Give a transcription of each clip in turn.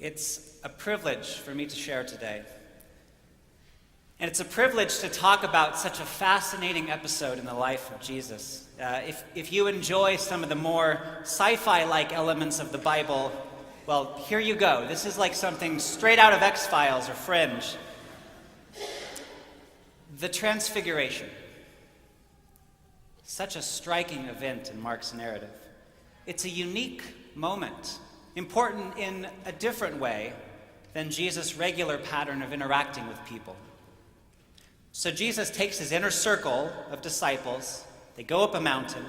It's a privilege for me to share today. And it's a privilege to talk about such a fascinating episode in the life of Jesus. If you enjoy some of the more sci-fi-like elements of the Bible, well, here you go. This is like something straight out of X-Files or Fringe. The Transfiguration. Such a striking event in Mark's narrative. It's a unique moment, important in a different way than Jesus' regular pattern of interacting with people. So Jesus takes his inner circle of disciples, they go up a mountain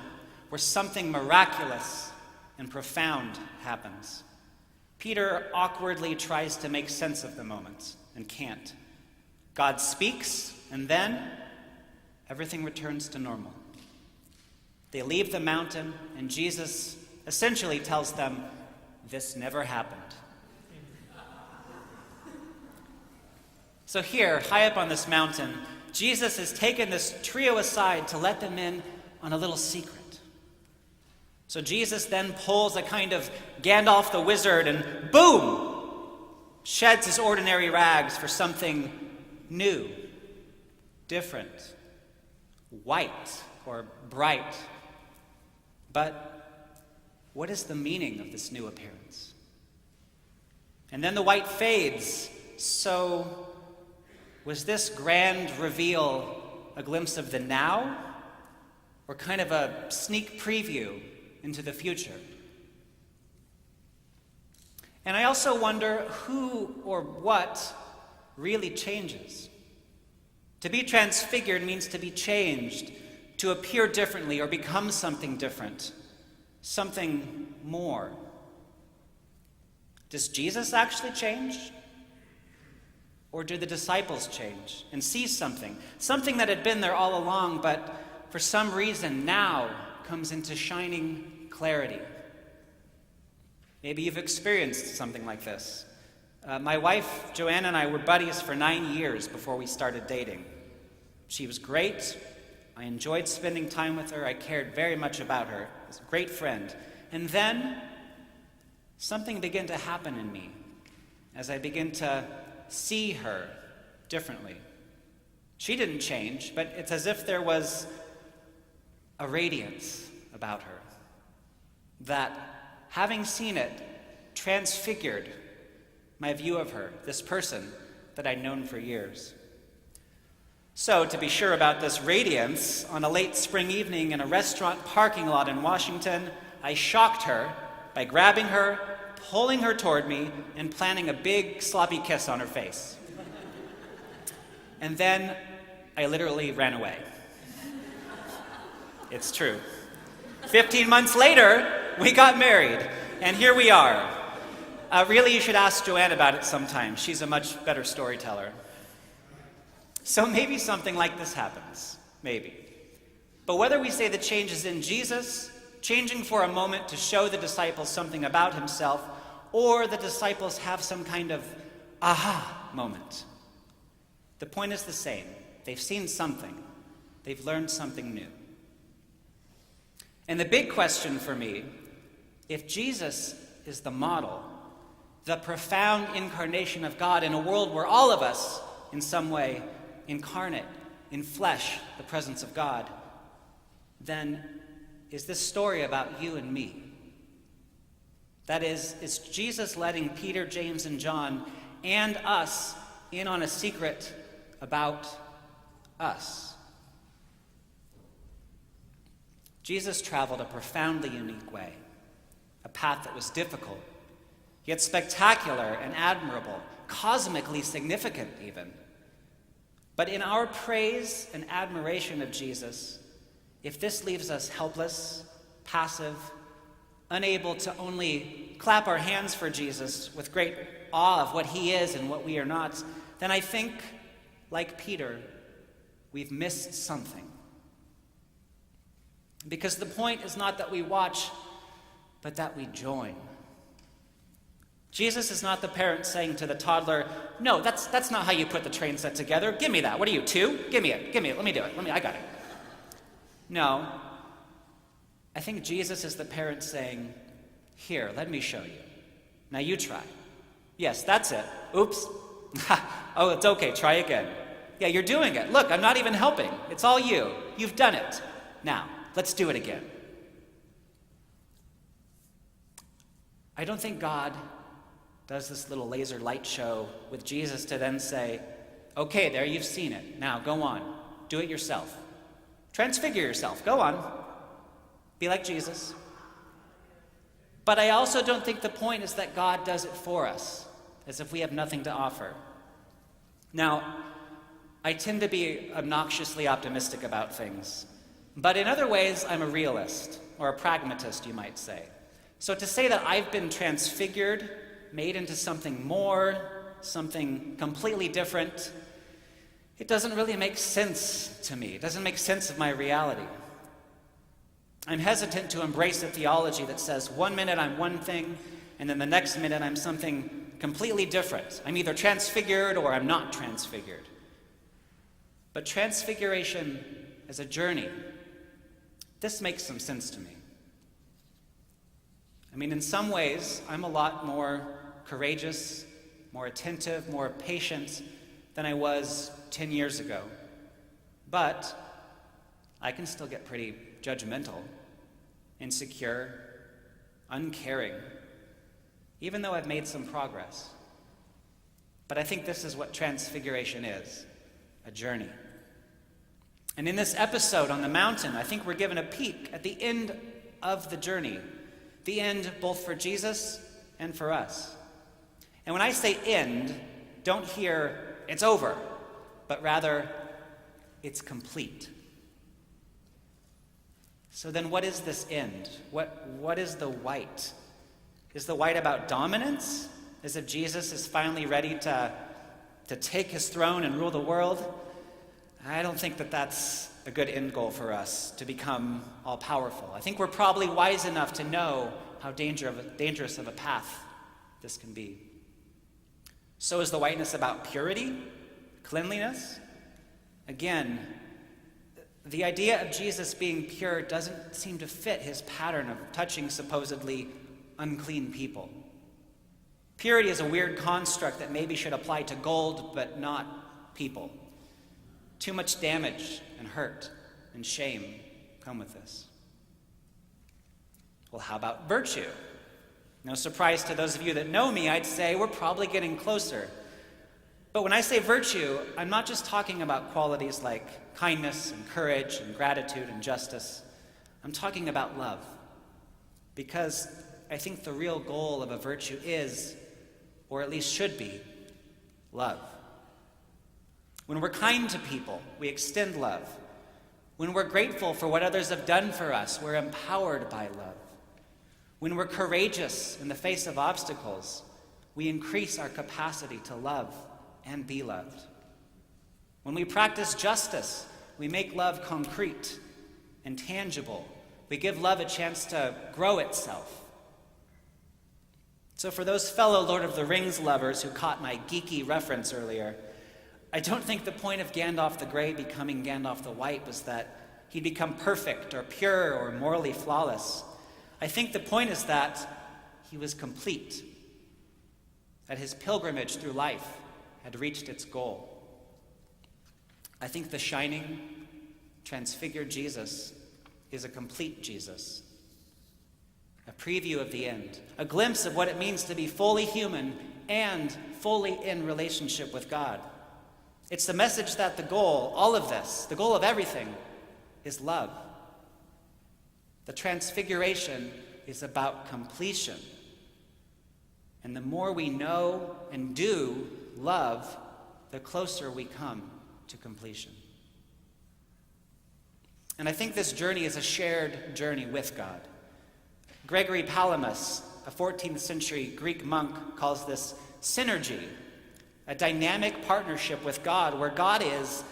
where something miraculous and profound happens. Peter awkwardly tries to make sense of the moment and can't. God speaks, and then everything returns to normal. They leave the mountain, and Jesus essentially tells them, "This never happened." So here, high up on this mountain, Jesus has taken this trio aside to let them in on a little secret. So Jesus then pulls a kind of Gandalf the Wizard and boom! Sheds his ordinary rags for something new, different, white or bright. But what is the meaning of this new appearance? And then the white fades. So was this grand reveal a glimpse of the now, or kind of a sneak preview into the future? And I also wonder who or what really changes. To be transfigured means to be changed, to appear differently or become something different, something more. Does Jesus actually change? Or do the disciples change and see something that had been there all along, but for some reason now comes into shining clarity? Maybe you've experienced something like this. My wife, Joanna, and I were buddies for 9 years before we started dating. She was great. I enjoyed spending time with her. I cared very much about her. She was a great friend. And then something began to happen in me as I began to see her differently. She didn't change, but it's as if there was a radiance about her that, having seen it, transfigured my view of her, this person that I'd known for years. So, to be sure about this radiance, on a late spring evening in a restaurant parking lot in Washington, I shocked her by grabbing her, pulling her toward me, and planting a big sloppy kiss on her face. And then I literally ran away. It's true. 15 months later, we got married, and here we are. Really, you should ask Joanne about it sometime. She's a much better storyteller. So maybe something like this happens. Maybe. But whether we say the change is in Jesus, changing for a moment to show the disciples something about himself, or the disciples have some kind of aha moment, the point is the same. They've seen something. They've learned something new. And the big question for me, if Jesus is the model, the profound incarnation of God in a world where all of us, in some way, incarnate, in flesh, the presence of God, then is this story about you and me? That is Jesus letting Peter, James, and John and us in on a secret about us? Jesus traveled a profoundly unique way, a path that was difficult, yet spectacular and admirable, cosmically significant even. But in our praise and admiration of Jesus, if this leaves us helpless, passive, unable to only clap our hands for Jesus with great awe of what he is and what we are not, then I think, like Peter, we've missed something. Because the point is not that we watch, but that we join. Jesus is not the parent saying to the toddler, "No, that's not how you put the train set together. Give me that. What are you, 2? Give me it. Let me do it. I got it." No. I think Jesus is the parent saying, "Here, let me show you. Now you try. Yes, that's it. Oops. Oh, it's okay. Try again. Yeah, you're doing it. Look, I'm not even helping. It's all you. You've done it. Now, let's do it again. I don't think God does this little laser light show with Jesus to then say, okay, there, you've seen it. Now, go on. Do it yourself. Transfigure yourself. Go on. Be like Jesus. But I also don't think the point is that God does it for us, as if we have nothing to offer. Now, I tend to be obnoxiously optimistic about things, but in other ways, I'm a realist, or a pragmatist, you might say. So to say that I've been transfigured, made into something more, something completely different, it doesn't really make sense to me. It doesn't make sense of my reality. I'm hesitant to embrace a theology that says 1 minute I'm one thing, and then the next minute I'm something completely different. I'm either transfigured or I'm not transfigured. But transfiguration as a journey, this makes some sense to me. I mean, in some ways, I'm a lot more courageous, more attentive, more patient than I was 10 years ago. But I can still get pretty judgmental, insecure, uncaring, even though I've made some progress. But I think this is what transfiguration is, a journey. And in this episode on the mountain, I think we're given a peek at the end of the journey, the end both for Jesus and for us. And when I say end, don't hear it's over, but rather it's complete. So then what is this end? What is the white? Is the white about dominance? As if Jesus is finally ready to take his throne and rule the world? I don't think that that's a good end goal for us, to become all-powerful. I think we're probably wise enough to know how dangerous of a path this can be. So is the whiteness about purity, cleanliness? Again, the idea of Jesus being pure doesn't seem to fit his pattern of touching supposedly unclean people. Purity is a weird construct that maybe should apply to gold, but not people. Too much damage and hurt and shame come with this. Well, how about virtue? No surprise to those of you that know me, I'd say we're probably getting closer. But when I say virtue, I'm not just talking about qualities like kindness and courage and gratitude and justice. I'm talking about love. Because I think the real goal of a virtue is, or at least should be, love. When we're kind to people, we extend love. When we're grateful for what others have done for us, we're empowered by love. When we're courageous in the face of obstacles, we increase our capacity to love and be loved. When we practice justice, we make love concrete and tangible. We give love a chance to grow itself. So for those fellow Lord of the Rings lovers who caught my geeky reference earlier, I don't think the point of Gandalf the Grey becoming Gandalf the White was that he'd become perfect or pure or morally flawless. I think the point is that he was complete, that his pilgrimage through life had reached its goal. I think the shining, transfigured Jesus is a complete Jesus, a preview of the end, a glimpse of what it means to be fully human and fully in relationship with God. It's the message that the goal, all of this, the goal of everything, is love. The transfiguration is about completion. And the more we know and do love, the closer we come to completion. And I think this journey is a shared journey with God. Gregory Palamas, a 14th century Greek monk, calls this synergy, a dynamic partnership with God where God is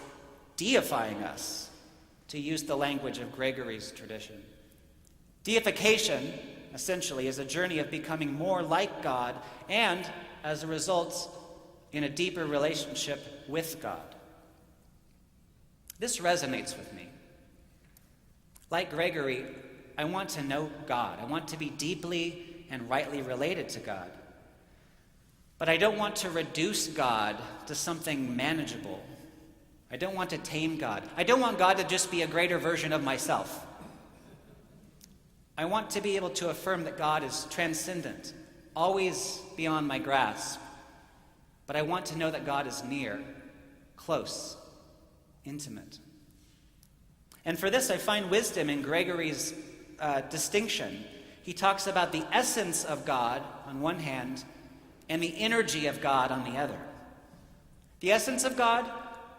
deifying us, to use the language of Gregory's tradition. Deification, essentially, is a journey of becoming more like God and, as a result, in a deeper relationship with God. This resonates with me. Like Gregory, I want to know God. I want to be deeply and rightly related to God. But I don't want to reduce God to something manageable. I don't want to tame God. I don't want God to just be a greater version of myself. I want to be able to affirm that God is transcendent, always beyond my grasp. But I want to know that God is near, close, intimate. And for this, I find wisdom in Gregory's distinction. He talks about the essence of God on one hand and the energy of God on the other. The essence of God,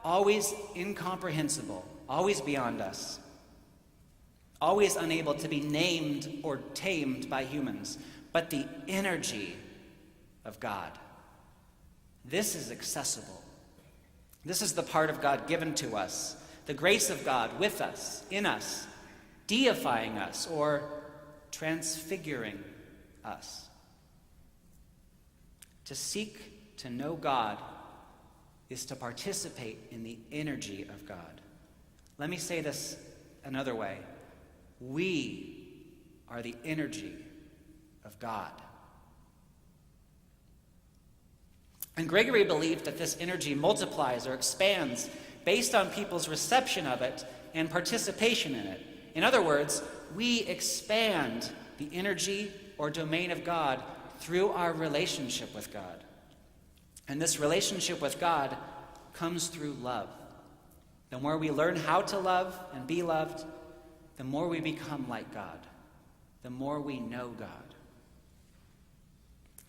always incomprehensible, always beyond us, always unable to be named or tamed by humans, but the energy of God. This is accessible. This is the part of God given to us, the grace of God with us, in us, deifying us or transfiguring us. To seek to know God is to participate in the energy of God. Let me say this another way. We are the energy of God. And Gregory believed that this energy multiplies or expands based on people's reception of it and participation in it. In other words, we expand the energy or domain of God through our relationship with God. And this relationship with God comes through love. The more we learn how to love and be loved, the more we become like God, the more we know God.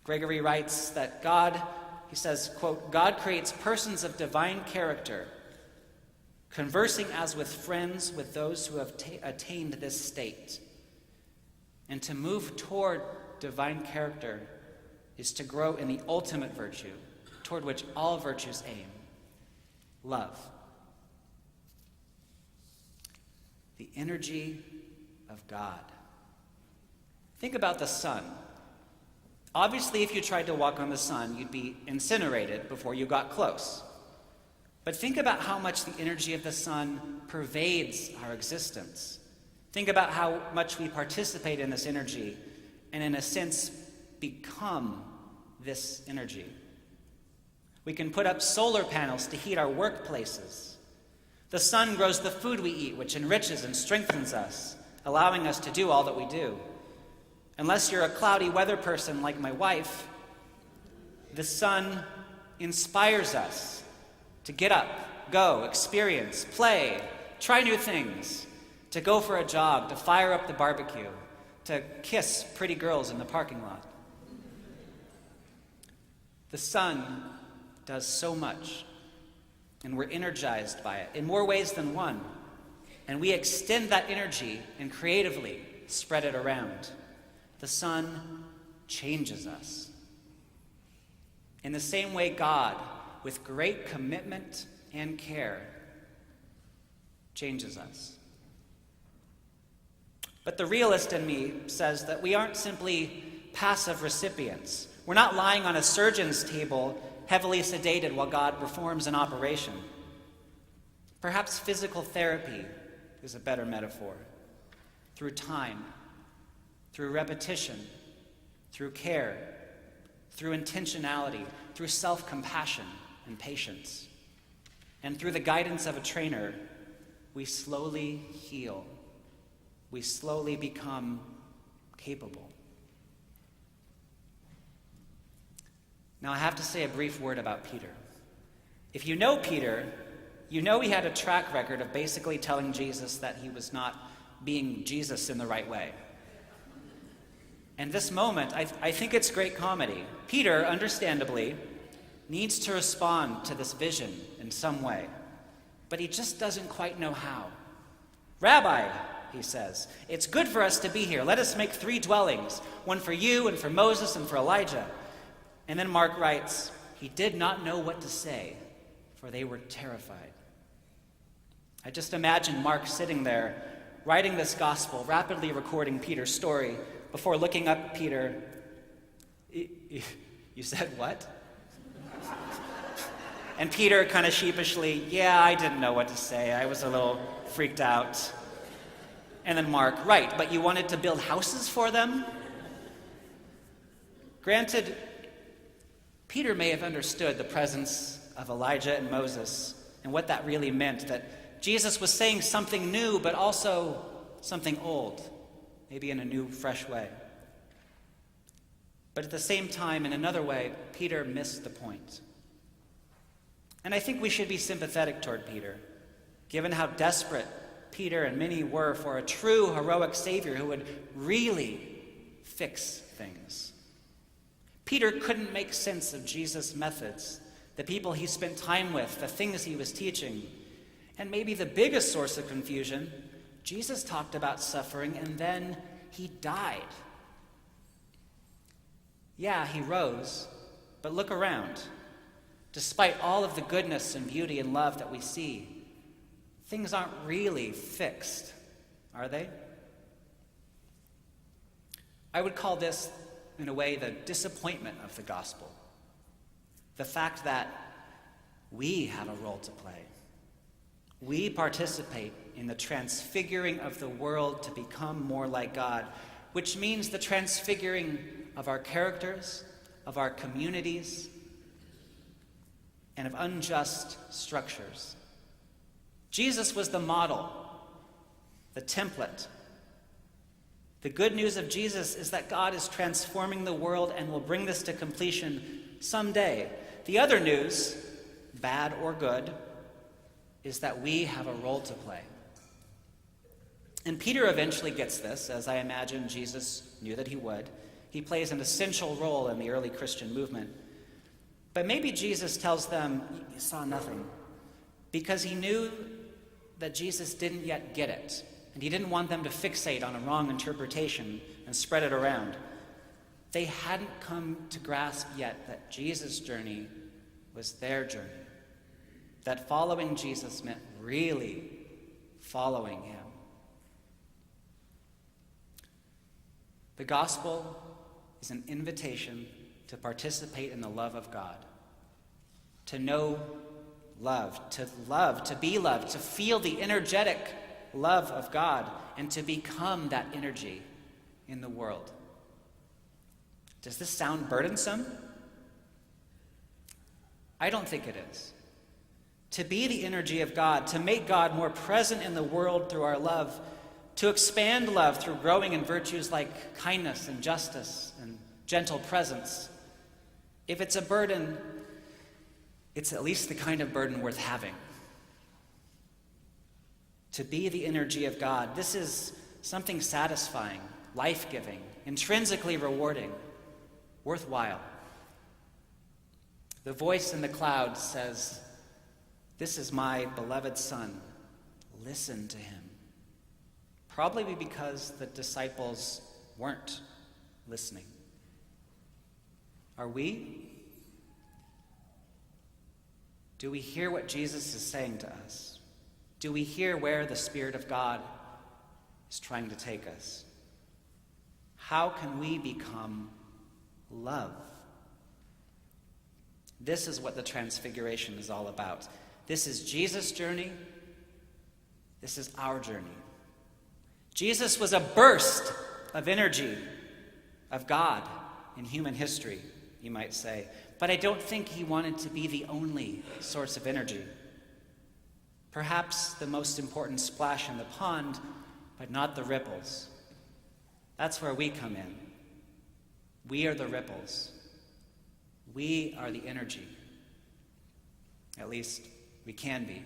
Gregory writes that God, he says, quote, God creates persons of divine character, conversing as with friends with those who have attained this state. And to move toward divine character is to grow in the ultimate virtue, toward which all virtues aim, love. The energy of God. Think about the sun. Obviously, if you tried to walk on the sun, you'd be incinerated before you got close. But think about how much the energy of the sun pervades our existence. Think about how much we participate in this energy and, in a sense, become this energy. We can put up solar panels to heat our workplaces. The sun grows the food we eat, which enriches and strengthens us, allowing us to do all that we do. Unless you're a cloudy weather person like my wife, the sun inspires us to get up, go, experience, play, try new things, to go for a jog, to fire up the barbecue, to kiss pretty girls in the parking lot. The sun does so much, and we're energized by it in more ways than one. And we extend that energy and creatively spread it around. The sun changes us. In the same way, God, with great commitment and care, changes us. But the realist in me says that we aren't simply passive recipients. We're not lying on a surgeon's table, heavily sedated while God performs an operation. Perhaps physical therapy is a better metaphor. Through time, through repetition, through care, through intentionality, through self-compassion and patience, and through the guidance of a trainer, we slowly heal. We slowly become capable. Now, I have to say a brief word about Peter. If you know Peter, you know he had a track record of basically telling Jesus that he was not being Jesus in the right way. And this moment, I think it's great comedy. Peter, understandably, needs to respond to this vision in some way, but he just doesn't quite know how. Rabbi, he says, it's good for us to be here. Let us make 3 dwellings, one for you and for Moses and for Elijah. And then Mark writes, he did not know what to say, for they were terrified. I just imagine Mark sitting there, writing this gospel, rapidly recording Peter's story, before looking up at Peter. You said what? And Peter kind of sheepishly, yeah, I didn't know what to say. I was a little freaked out. And then Mark, right, but you wanted to build houses for them? Granted, Peter may have understood the presence of Elijah and Moses and what that really meant, that Jesus was saying something new, but also something old, maybe in a new, fresh way. But at the same time, in another way, Peter missed the point. And I think we should be sympathetic toward Peter, given how desperate Peter and many were for a true heroic Savior who would really fix things. Peter couldn't make sense of Jesus' methods, the people he spent time with, the things he was teaching. And maybe the biggest source of confusion, Jesus talked about suffering and then he died. Yeah, he rose, but look around. Despite all of the goodness and beauty and love that we see, things aren't really fixed, are they? I would call this, in a way, the disappointment of the gospel. The fact that we have a role to play. We participate in the transfiguring of the world to become more like God, which means the transfiguring of our characters, of our communities, and of unjust structures. Jesus was the model, the template. The good news of Jesus is that God is transforming the world and will bring this to completion someday. The other news, bad or good, is that we have a role to play. And Peter eventually gets this, as I imagine Jesus knew that he would. He plays an essential role in the early Christian movement. But maybe Jesus tells them, you saw nothing, because he knew that Jesus didn't yet get it, and he didn't want them to fixate on a wrong interpretation and spread it around. They hadn't come to grasp yet that Jesus' journey was their journey, that following Jesus meant really following him. The gospel is an invitation to participate in the love of God, to know love, to be loved, to feel the energetic love of God, and to become that energy in the world. Does this sound burdensome? I don't think it is. To be the energy of God, to make God more present in the world through our love, to expand love through growing in virtues like kindness and justice and gentle presence. If it's a burden, it's at least the kind of burden worth having. To be the energy of God, this is something satisfying, life-giving, intrinsically rewarding, worthwhile. The voice in the cloud says, "This is my beloved Son. Listen to him." Probably because the disciples weren't listening. Are we? Do we hear what Jesus is saying to us? Do we hear where the Spirit of God is trying to take us? How can we become love? This is what the Transfiguration is all about. This is Jesus' journey. This is our journey. Jesus was a burst of energy of God in human history, you might say. But I don't think he wanted to be the only source of energy. Perhaps the most important splash in the pond, but not the ripples. That's where we come in. We are the ripples. We are the energy. At least we can be.